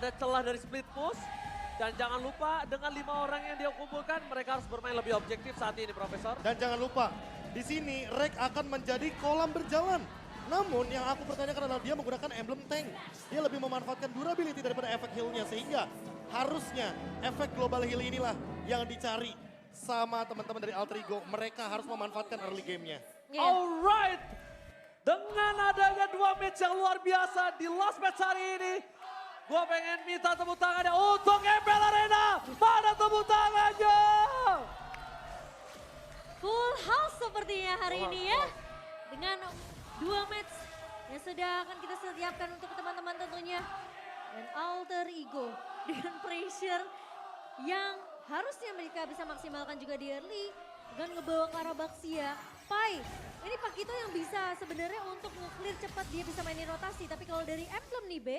ada celah dari split push. Dan jangan lupa dengan 5 orang yang dia kumpulkan, mereka harus bermain lebih objektif saat ini, Profesor. Dan jangan lupa, di sini Rek akan menjadi kolam berjalan. Namun yang aku pertanyakan adalah dia menggunakan emblem tank. Dia lebih memanfaatkan durability daripada efek heal-nya. Sehingga harusnya efek global heal inilah yang dicari sama teman-teman dari Alter Ego. Mereka harus memanfaatkan early game-nya. Alright, dengan adanya 2 match yang luar biasa di last match hari ini, gue pengen minta tepuk tangannya untuk MPL Arena. Mana tepuk tangannya? Full house sepertinya hari ini ya. Dengan 2 match yang sudah akan kita siapkan untuk teman-teman tentunya. Dan Alter Ego dengan pressure yang harusnya mereka bisa maksimalkan juga di early. Dengan ngebawa ke arah Baxia. Pai, ini Pakito yang bisa sebenarnya untuk nge-clear cepat dia bisa mainin rotasi. Tapi kalau dari emblem nih B,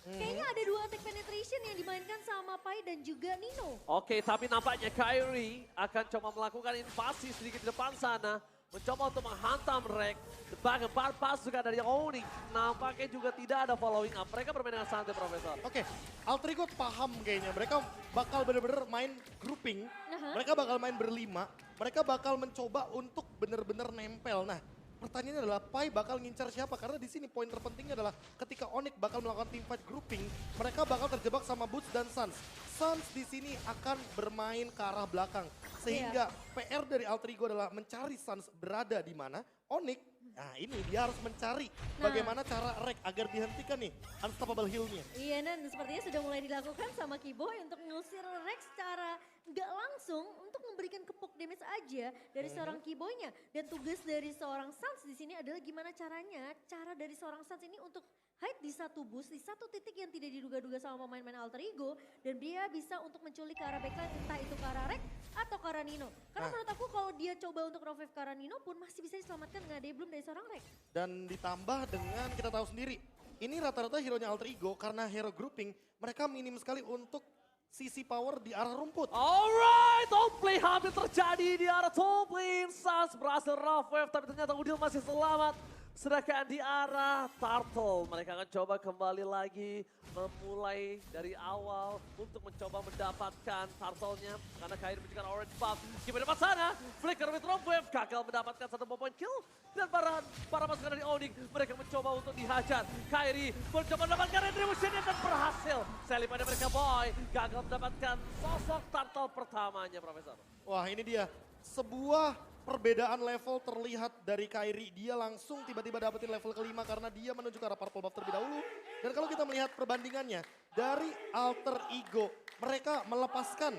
kayaknya ada 2 attack penetration yang dimainkan sama Pai dan juga Nino. Oke, tapi nampaknya Kyrie akan coba melakukan invasi sedikit di depan sana. Mencoba untuk menghantam Rek. Bahkan pasukan dari Onyx nampaknya juga tidak ada following up. Mereka bermain dengan santai, Profesor. Oke, Alter Ego paham kayaknya. Mereka bakal bener-bener main grouping. Mereka bakal main berlima. Mereka bakal mencoba untuk bener-bener nempel. Nah, pertanyaannya adalah Pai bakal ngincar siapa? Karena di sini poin terpentingnya adalah ketika Onyx bakal melakukan team fight grouping, mereka bakal terjebak sama Boots dan Suns. Suns di sini akan bermain ke arah belakang. Sehingga PR dari Alter Ego adalah mencari Suns berada di mana. Onyx, nah ini dia harus mencari bagaimana cara Rek agar dihentikan nih unstoppable heal-nya. Iya, dan sepertinya sudah mulai dilakukan sama Kiboy untuk ngusir Rex secara nggak langsung untuk memberikan kepuk damage aja dari seorang Kiboynya. Dan tugas dari seorang Suns di sini adalah gimana caranya, cara dari seorang Suns ini untuk hide di satu boost, di satu titik yang tidak diduga-duga sama pemain-pemain Alter Ego. Dan dia bisa untuk menculik ke arah backline, entah itu ke arah Rex atau ke arah Nino. Karena menurut aku kalau dia coba untuk revive ke arah Nino pun masih bisa diselamatkan dengan ada belum dari seorang Rex. Dan ditambah dengan kita tahu sendiri, ini rata-rata hero-nya Alter Ego karena hero grouping, mereka minim sekali untuk sisi power di arah rumput. Alright, outplay hampir terjadi di arah top lane. Suns berhasil rough wave, tapi ternyata Udil masih selamat. Sedangkan di arah Turtle, mereka akan coba kembali lagi memulai dari awal untuk mencoba mendapatkan Turtle-nya. Karena Kyrie memberikan orange buff. Gimana depan sana, Flicker with Rough Wave gagal mendapatkan 1 point kill. Dan para pasukan dari Onyx, mereka mencoba untuk dihajar. Kyrie mencoba mendapatkan retribution-nya dan berhasil. Sally pada mereka Boy, gagal mendapatkan sosok Turtle pertamanya, Profesor. Wah ini dia, sebuah perbedaan level terlihat dari Kyrie. Dia langsung tiba-tiba dapetin level kelima karena dia menuju ke arah purple buff terlebih dahulu. Dan kalau kita melihat perbandingannya dari Alter Ego, mereka melepaskan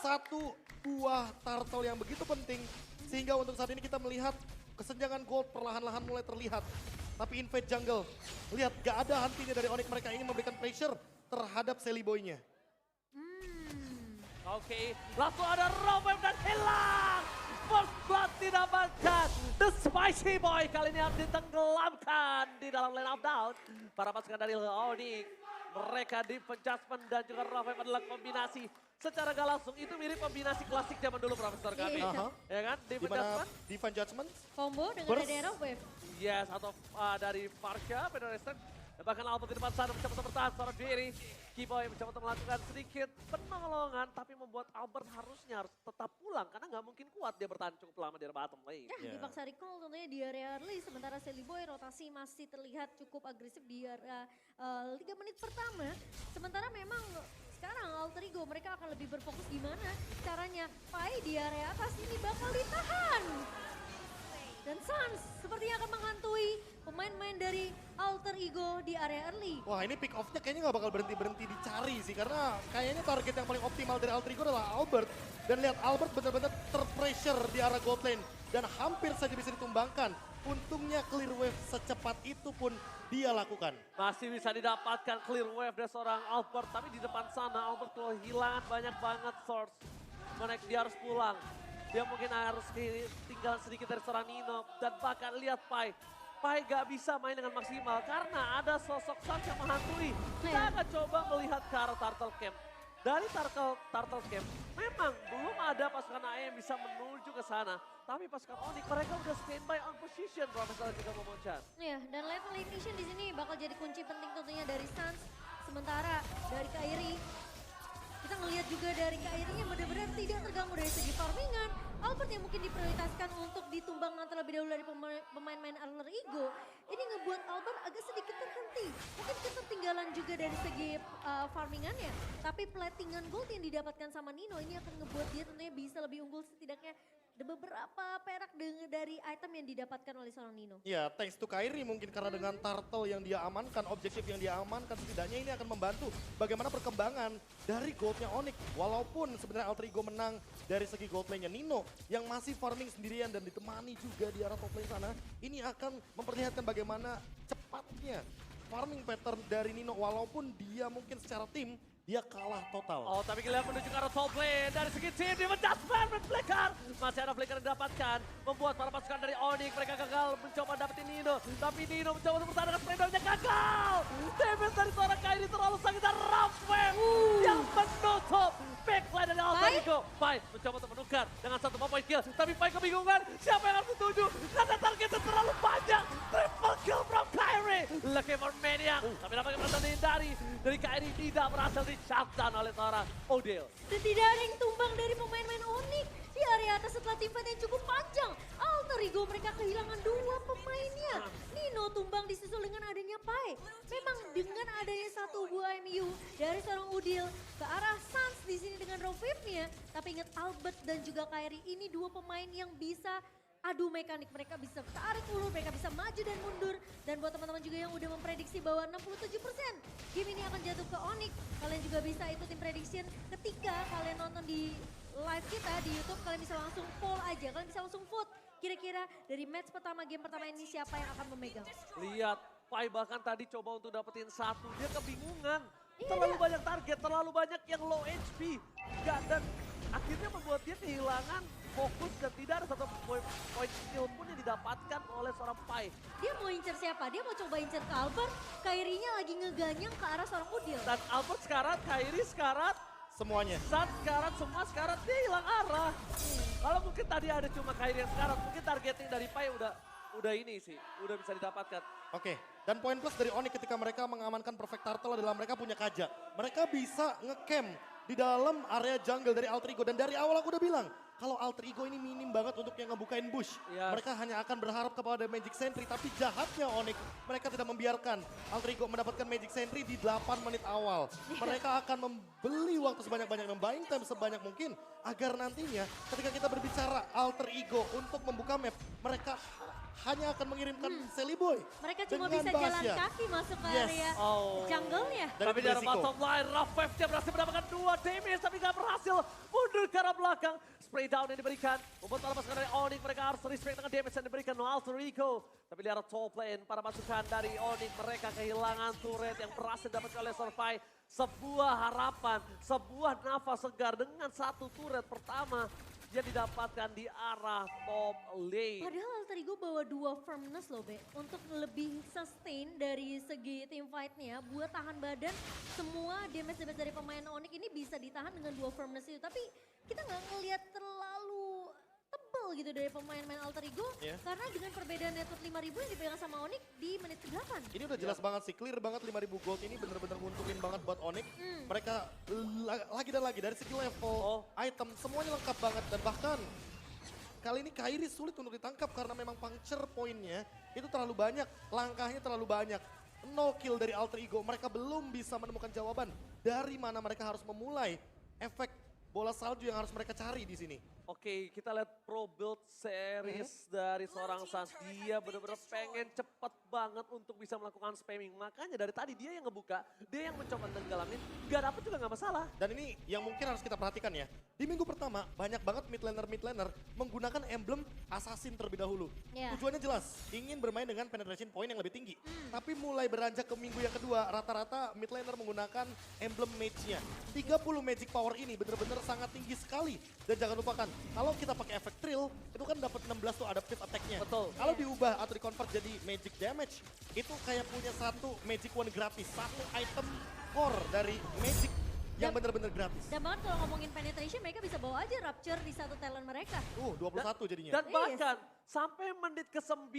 1 buah turtle yang begitu penting. Sehingga untuk saat ini kita melihat kesenjangan gold perlahan-lahan mulai terlihat. Tapi Invade Jungle, lihat gak ada hentinya dari Onyx. Mereka ingin memberikan pressure terhadap Sally Boy-nya. Oke, langsung ada Rough Wave dan hilang. First blood didapatkan. The Spicy Boy kali ini harus ditenggelamkan di dalam lane of down. Para pasukan dari Onyx, mereka Defense Judgment dan juga Rough Wave adalah kombinasi. Secara gak langsung itu mirip kombinasi klasik zaman dulu Profesor kami. Ya kan, Defense Judgment. Defense Judgment. Combo dengan Burst. ada Rough Wave. Yes, atau dari Farsha, Federation. Bahkan Albert di depan sana mencoba untuk bertahan seorang diri. Kiboy mencoba untuk melakukan sedikit penolongan, tapi membuat Albert harusnya harus tetap pulang. Karena nggak mungkin kuat dia bertahan cukup lama di bottom lane. Ya, dipaksa recall tentunya di area early. Sementara Sally Boy rotasi masih terlihat cukup agresif di area 3 menit pertama. Sementara memang sekarang Alter Ego mereka akan lebih berfokus gimana caranya Pai di area atas ini bakal ditahan. Dan Suns sepertinya akan menghantui pemain-pemain dari Alter Ego di area early. Wah ini pick off-nya kayaknya nggak bakal berhenti-berhenti dicari sih. Karena kayaknya target yang paling optimal dari Alter Ego adalah Albert. Dan lihat Albert benar-benar terpressure di arah gold lane. Dan hampir saja bisa ditumbangkan. Untungnya clear wave secepat itu pun dia lakukan. Masih bisa didapatkan clear wave dari seorang Albert. Tapi di depan sana Albert kehilangan banyak banget source. Dia harus pulang. Dia mungkin harus tinggal sedikit dari seorang Nino. Dan bahkan lihat Pai. Pai gak bisa main dengan maksimal karena ada sosok Suns yang menghantui. Kita akan coba melihat ke arah Turtle Camp. Dari Turtle Camp memang belum ada pasukan AE yang bisa menuju ke sana. Tapi pasukan Onyx mereka udah standby on position Profesor dan juga Momochan. Iya, dan level efficient di sini bakal jadi kunci penting tentunya dari Suns. Sementara dari juga dari Kairi-nya benar-benar tidak terganggu dari segi farmingan. Albert yang mungkin diprioritaskan untuk ditumbangkan terlebih dahulu dari pemain-pemain Alter Ego. Ini ngebuat Albert agak sedikit terhenti. Mungkin ketertinggalan juga dari segi farmingannya. Tapi platingan gold yang didapatkan sama Nino ini akan ngebuat dia tentunya bisa lebih unggul setidaknya. Ada beberapa perak dari item yang didapatkan oleh seorang Nino. Ya, thanks to Kairi mungkin karena dengan turtle yang dia amankan, objektif yang dia amankan, setidaknya ini akan membantu bagaimana perkembangan dari goldnya Onyx. Walaupun sebenarnya Alter Ego menang dari segi gold lane-nya Nino yang masih farming sendirian dan ditemani juga di arah top lane sana. Ini akan memperlihatkan bagaimana cepatnya farming pattern dari Nino walaupun dia mungkin secara tim dia kalah total. Oh, tapi kita menuju ke arah top lane. Dari segi tim, di Jasmine men-flicker. Masih ada flicker yang didapatkan. Membuat para pasukan dari Onyx, mereka gagal mencoba dapetin Nino. Tapi Nino mencoba untuk bertahan dengan spray-nya gagal. Damage dari seorang Kairi terlalu sakit dan Rapwave yang menutup backline dari Alter Ego. Pai mencoba untuk menukar dengan satu point kill. Tapi Pai kebingungan, siapa yang harus dituju? Karena targetnya terlalu banyak. Triple kill from Kairi. Lucky for Maniac. Tapi nampaknya berhasil dihindari. Dari Kairi tidak berhasil di-shutdown oleh seorang Odil. Dan tidak ada yang tumbang dari pemain-pemain Onyx di area atas setelah teamfight yang cukup panjang. Alter Ego mereka kehilangan dua pemainnya. Nino tumbang disusul dengan adanya Pai. Memang dengan adanya satu buah MU dari seorang Udil ke arah Sans di sini dengan Roviv-nya. Tapi ingat Albert dan juga Kairi ini dua pemain yang bisa adu mekanik, mereka bisa tarik ulur, mereka bisa maju dan mundur. Dan buat teman-teman juga yang udah memprediksi bahwa 67% game ini akan jatuh ke Onyx, kalian juga bisa ikutin prediction ketika kalian nonton di live kita di YouTube. Kalian bisa langsung poll aja, kalian bisa langsung vote. Kira-kira dari match pertama, game pertama ini siapa yang akan memegang? Lihat, Pai bahkan tadi coba untuk dapetin satu, dia kebingungan. Iya. Terlalu banyak target, terlalu banyak yang low HP. Dan akhirnya membuat dia kehilangan fokus dan tidak ada satu poin skill pun yang didapatkan oleh seorang Pai. Dia mau incer siapa? Dia mau coba incer ke Albert, Kairi-nya lagi ngeganyang ke arah seorang Udil. Dan Albert sekarat, Kairi sekarat, Semuanya. San sekarat, semua sekarat, dia hilang arah. Kalau mungkin tadi ada cuma Kairi yang sekarat, mungkin targeting dari Pai udah ini sih, udah bisa didapatkan. Oke, dan poin plus dari Onyx ketika mereka mengamankan Perfect Turtle adalah mereka punya Kaja. Mereka bisa nge-camp di dalam area jungle dari Alter Ego. Dan dari awal aku udah bilang, kalau Alter Ego ini minim banget untuk yang ngebukain bush. Yes. Mereka hanya akan berharap kepada Magic Sentry, tapi jahatnya Onyx, mereka tidak membiarkan Alter Ego mendapatkan Magic Sentry di 8 menit awal. Mereka akan membeli waktu sebanyak-banyaknya, buying time sebanyak mungkin, agar nantinya ketika kita berbicara Alter Ego untuk membuka map, mereka hanya akan mengirimkan Sally Boy. Mereka cuma dengan bisa jalan Basya. kaki masuk ke Yes. area Oh. jungle-nya. Dan Tapi itu di arah resiko. bottom line, Rapwave dia berhasil mendapatkan 2 damage tapi gak berhasil mundur ke arah belakang. Spray down yang diberikan, membuat para pasukan dari Onyx mereka harus respect dengan damage yang diberikan oleh Alter Ego. Tapi di arah top lane, para pasukan dari Onyx mereka kehilangan turret yang berhasil didapatkan oleh Survive. Sebuah harapan, sebuah nafas segar dengan satu turret pertama yang didapatkan di arah top lane. Padahal Alter Ego bawa 2 firmness loh Be. Untuk lebih sustain dari segi team fight-nya. Buat tahan badan semua damage-damage dari pemain Onyx ini bisa ditahan dengan 2 firmness itu. Tapi kita nggak ngelihat terlalu tebel gitu dari pemain-pemain Alter Ego. Yeah. Karena dengan perbedaan network 5.000 yang dipegang sama Onyx di menit ke-8. Ini udah jelas banget sih, clear banget 5.000 gold ini bener-bener nguntungin banget buat Onyx. Mereka lagi dan lagi dari segi level, item, semuanya lengkap banget. Dan bahkan kali ini Kairi sulit untuk ditangkap karena memang puncture poinnya itu terlalu banyak, langkahnya terlalu banyak. 0 kill dari Alter Ego, mereka belum bisa menemukan jawaban dari mana mereka harus memulai efek bola salju yang harus mereka cari di sini. Oke, kita lihat pro build series dari seorang Sans. Dia benar-benar pengen cepet banget untuk bisa melakukan spamming. Makanya dari tadi dia yang ngebuka, dia yang mencoba tenggelamin. Gak dapet juga gak masalah. Dan ini yang mungkin harus kita perhatikan ya. Di minggu pertama banyak banget mid laner menggunakan emblem assassin terlebih dahulu. Yeah. Tujuannya jelas, ingin bermain dengan penetration point yang lebih tinggi. Tapi mulai beranjak ke minggu yang kedua, rata-rata mid laner menggunakan emblem mage-nya. 30 magic power ini benar-benar sangat tinggi sekali. Dan jangan lupakan, kalau kita pakai efek thrill, itu kan dapat 16 tuh adaptive attack-nya. Betul. Kalau diubah atau di-convert jadi magic damage, itu kayak punya satu magic one gratis. Satu item core dari magic yang bener-bener gratis. Dan banget kalau ngomongin penetration mereka bisa bawa aja Rapture di satu talent mereka. 21 jadinya. Dan bahkan sampai menit ke-9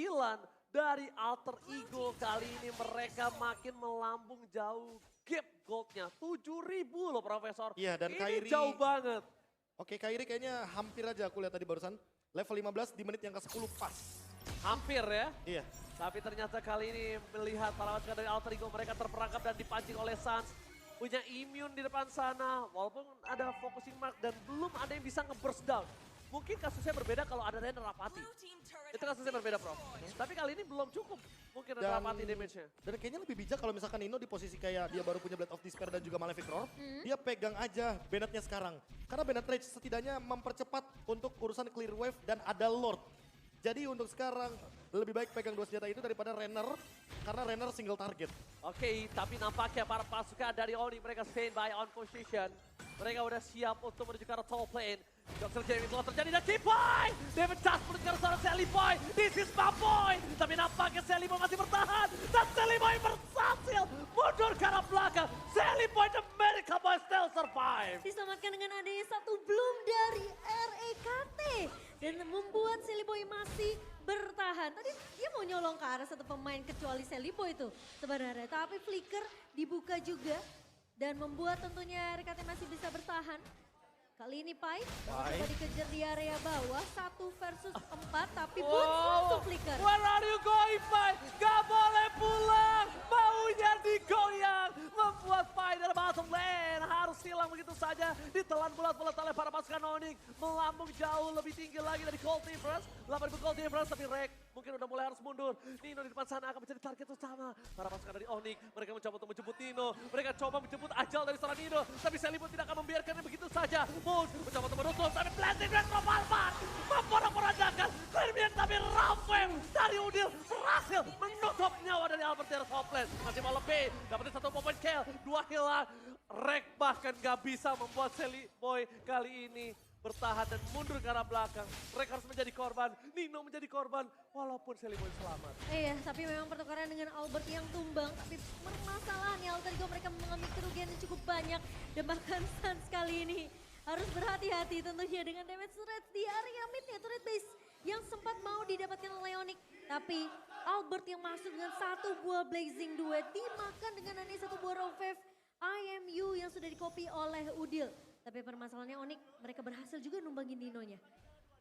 dari Alter Ego kali ini mereka makin melambung jauh gap goldnya 7.000 loh Profesor. Iya, dan ini Kairi- jauh banget. Oke, Kairi kayaknya hampir aja aku lihat tadi barusan. Level 15 di menit yang ke-10 pas. Hampir ya. Iya. Tapi ternyata kali ini melihat para pasukan dari Alter Ego mereka terperangkap dan dipancing oleh Suns. Punya immune di depan sana. Walaupun ada focusing mark dan belum ada yang bisa nge-burst down. Mungkin kasusnya berbeda kalau ada Renner Rapati. Itu kasusnya berbeda Prof. Tapi kali ini belum cukup mungkin Renner Rapati damage-nya. Dan kayaknya lebih bijak kalau misalkan Nino di posisi kayak dia baru punya Blade of Despair dan juga Malefic Roar. Dia pegang aja Bennett-nya sekarang. Karena Bennett Rage setidaknya mempercepat untuk urusan clear wave dan ada Lord. Jadi untuk sekarang lebih baik pegang dua senjata itu daripada Renner. Karena Renner single target. Oke, tapi nampaknya para pasukan dari Oni mereka standby on position. Mereka udah siap untuk menuju ke arah top lane. Dr. Jamie telah terjadi dan T-Boy! David Just menuju ke arah seorang Sally Boy. This is my boy! Tapi nampaknya Sally Boy masih bertahan. Dan Sally Boy berhasil mundur ke arah belakang. Sally Boy, the American Boy still survive. Diselamatkan dengan adanya satu bloom dari REKT. Dan membuat Sally Boy masih bertahan. Tadi dia mau nyolong ke arah satu pemain kecuali Sally Boy itu sebenarnya. Tapi flicker dibuka juga. Dan membuat tentunya REKT masih bisa bertahan. Kali ini Pai coba dikejar di area bawah 1 versus 4 tapi Boots langsung flicker. Where are you going, Pai? Gak boleh pulang. Maunya digoyang. Membuat Pai dari bottom lane harus hilang begitu saja. Ditelan bulat-bulat oleh para pasukan Onyx. Melambung jauh lebih tinggi lagi dari Cold Difference. 8.000 Cold Difference tapi Rek mungkin udah mulai harus mundur. Nino di depan sana akan menjadi target utama. Para pasukan dari Onyx mereka mencoba untuk menjemput Nino. Mereka coba menjemput Ajal dari seorang Nino. Tapi Sally Boy tidak akan membiarkannya begitu saja. Moon mencoba untuk menutup tapi Blessing Red Propalman memporak-porandakan Clearvian tapi Raven dari Udil berhasil menutup nyawa dari Albert di top lane. Masih mau lebih, dapetin 1 point kill, 2 killan. Rek bahkan gak bisa membuat Sally Boy kali ini bertahan dan mundur ke arah belakang. Rek harus menjadi korban, Nino menjadi korban walaupun Sally Boy selamat. Iya, tapi memang pertukaran dengan Albert yang tumbang. Tapi permasalahannya Alter Ego mereka mengalami kerugian yang cukup banyak. Dan bahkan Suns kali ini harus berhati-hati tentunya dengan damage rate di area mid-nya. Turret base yang sempat mau didapatkan oleh Onyx. Tapi Albert yang masuk dengan 1 buah Blazing Duet dimakan dengan hanya 1 buah Raw Wave IMU yang sudah di-copy oleh Udil. Tapi permasalahannya Onyx mereka berhasil juga numbangin Ninonya.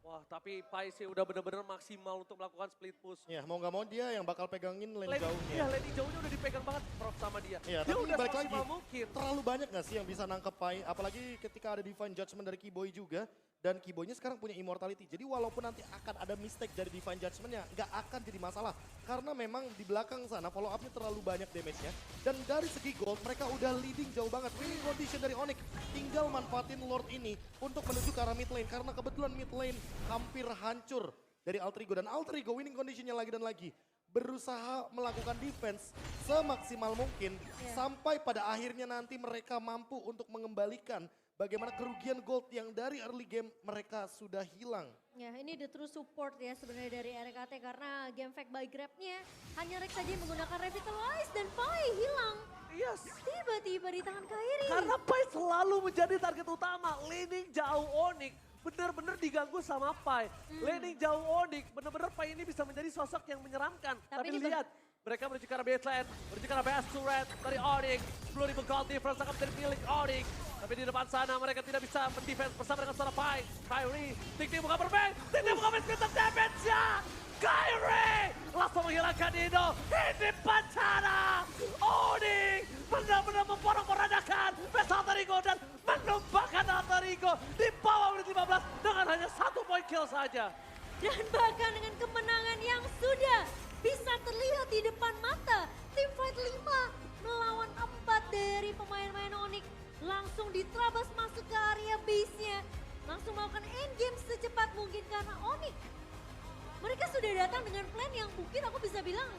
Wah, tapi Pai sih udah benar-benar maksimal untuk melakukan split push. Ya, mau gak mau dia yang bakal pegangin lane Iya, jauhnya. lane jauhnya udah dipegang banget Prof sama dia. Iya, Dia tapi udah balik lagi, semaksimal mungkin. terlalu banyak gak sih yang bisa nangkep Pai? Apalagi ketika ada Divine Judgment dari Keyboy juga. Dan Keyboynya sekarang punya immortality. Jadi walaupun nanti akan ada mistake dari Divine Judgment-nya, gak akan jadi masalah. Karena memang di belakang sana follow up-nya terlalu banyak damage-nya. Dan dari segi gold, mereka udah leading jauh banget. Winning condition dari Onyx, tinggal manfaatin Lord ini untuk menuju ke arah mid lane. Karena kebetulan mid lane hampir hancur dari Alter Ego. Dan Alter Ego winning condition-nya lagi dan lagi. Berusaha melakukan defense semaksimal mungkin. Sampai pada akhirnya nanti mereka mampu untuk mengembalikan bagaimana kerugian gold yang dari early game mereka sudah hilang. Ya, ini the true support ya sebenarnya dari RKT karena game fact by Grab-nya hanya Rex saja yang menggunakan Revitalize dan Pai hilang. Yes. Tiba-tiba di tangan Kairi. Karena Pai selalu menjadi target utama. Laning jauh Onyx benar-benar diganggu sama Pai. Laning jauh Onyx benar-benar Pai ini bisa menjadi sosok yang menyeramkan. Tapi lihat, mereka menuju ke arah baseline, menuju ke arah base turret dari Onyx. 10.000 gold difference akan menjadi milik Onyx. Tapi di depan sana mereka tidak bisa mendefense bersama dengan seorang Pai. Kairi, Tik-Tik buka bermain, Tik-Tik buka bermain, kita damage-nya. Kairi langsung menghilangkan Nino. Ini bencana. Onyx benar-benar memporak-porandakan base Alter Ego dan menumbangkan Alter Ego di bawah menit 15 dengan hanya 1 point kill saja. Dan bahkan dengan kemenangan yang sudah bisa terlihat di depan mata. Teamfight 5 melawan 4 dari pemain-pemain Onyx. Langsung diterabas masuk ke area base-nya. Langsung melakukan endgame secepat mungkin karena Onyx. Mereka sudah datang dengan plan yang mungkin aku bisa bilang